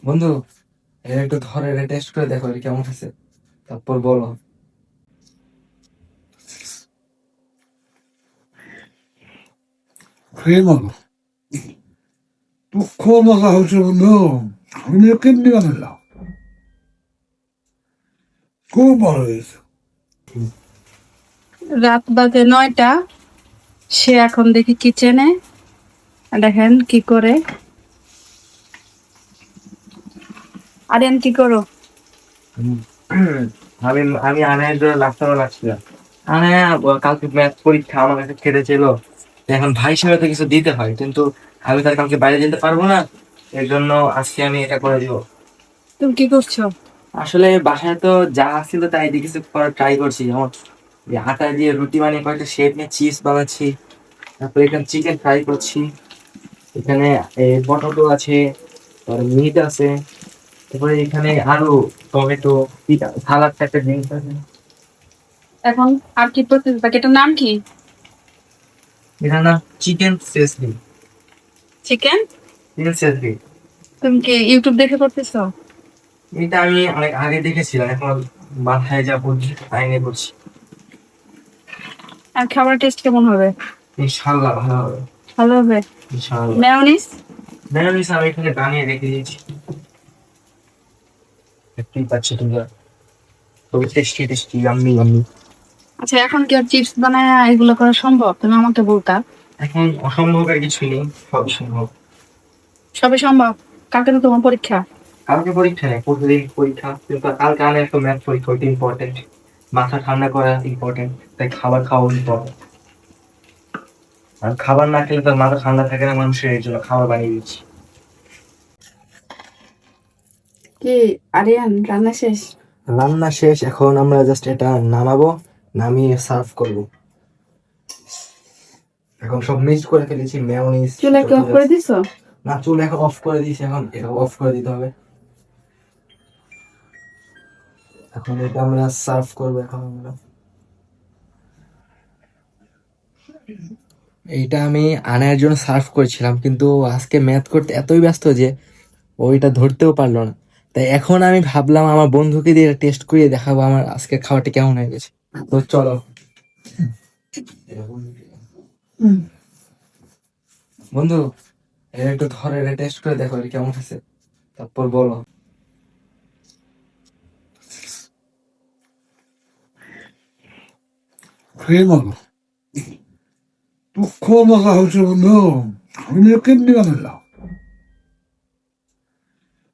বন্ধু, এর একটু ধরে টেস্ট করে দেখো এর কেমন আছে, তারপর বলো। খেয়ে বলো, তো খুব মজা হয়েছে বন্ধু। আমি কেমনি বানালাম, খুব ভালো হয়েছে। রাত বাজে 9টা। সে এখন দেখি কিচেনে, দেখেন কি করে। আরিয়ান কি করো? হুম, আমি আমি আনায়ের জন্য নাস্তা বানাচ্ছিলাম। আনায়া কালকে ম্যাথ পরীক্ষা আমার কাছে খেতে ছিল। এখন ভাই হিসেবে তো কিছু দিতে হয়, কিন্তু আমি তার কালকে বাইরে যেতে পারবো না। এর জন্য আজকে আমি এটা করে দিব। তুমি কি করছো? আসলে বাসায় তো যা ছিল তাই দিয়ে কিছু করার ট্রাই করছি, যেমন এই আটা দিয়ে রুটি বানিয়ে কয়েকটা শেপ নিয়ে চিজ বানাচ্ছি। তারপরে এখানে চিকেন ফ্রাই করছি। এখানে পটেটো আছে, মিট আছে। তারপরে এখানে আলু, টমেটো, সালাদ টাইপের জিনিস আছে। এখন আর কি প্রসেস বাকি? এটার নাম কি? এটার নাম চিকেন সেসরি। চিকেন? চিকেন সেসরি। তুমি কি ইউটিউব দেখে করতেছো? এটা আমি অনেক আগে দেখেছিলাম, এখন মাথায় যা বুদ্ধি তাই নিয়ে করছি। আর খাবার টেস্ট কেমন হবে? ইনশাল্লাহ ভালো হবে। ভালো হবে। ইনশাল্লাহ। মেয়োনিজ? মেয়োনিজ আমি এখানে বানিয়ে রেখে দিয়েছি, দেখতেই পাচ্ছি তোমরা। খুবই টেস্টি টেস্টি, আম্মি আম্মি। আচ্ছা, এখন কি আর চিপস বানায় এগুলো করা সম্ভব? তুমি আমাকে বলতা। এখন অসম্ভবের কিছুই নেই, সবই সম্ভব। সবই সম্ভব। কালকে তো তোমার পরীক্ষা। কালকে পরীক্ষা নেই, প্রতিদিন পরীক্ষা, কিন্তু কালকে আনে একটা ম্যাথ পরীক্ষা, ওইটা ইম্পর্টেন্ট। মাথা ঠান্ডা করা ইম্পর্টেন্ট, তাই খাবার খাওয়া ইম্পর্টেন্ট। আর খাবার না খেলে তার মাথা ঠান্ডা থাকে না মানুষের, এই জন্য খাবার বানিয়ে দিচ্ছি। কি আরিয়ান, রান্না শেষ? রান্না শেষ, এখন আমরা জাস্ট এটা নামাবো, নামিয়ে সার্ভ করব। এখন সব মিক্স করে ফেলেছি, মেয়োনিজ। চুলা কি অফ করে দিছো? না, চুল এখন অফ করে দিয়েছি, এখন এটা অফ করে দিতে হবে। এখন এটা আমরা সার্ভ করবো। এখন আমরা এইটা আমি আনার জন্য সার্ভ করেছিলাম, কিন্তু আজকে ম্যাথ করতে এতই ব্যস্ত যে ওইটা ধরতেও পারলো না। তাই এখন আমি ভাবলাম আমার বন্ধুকে দিয়ে টেস্ট করিয়ে দেখাবো আমার আজকে খাবারটা কেমন হয়ে গেছে। তো চলো। বন্ধু, এর একটু ধরে টেস্ট করে দেখো এর কেমন আছে, তারপর বলো। খেয়ে বলো, তো খুব মজা হয়েছে বন্ধু। আমি কেমনি বানালাম।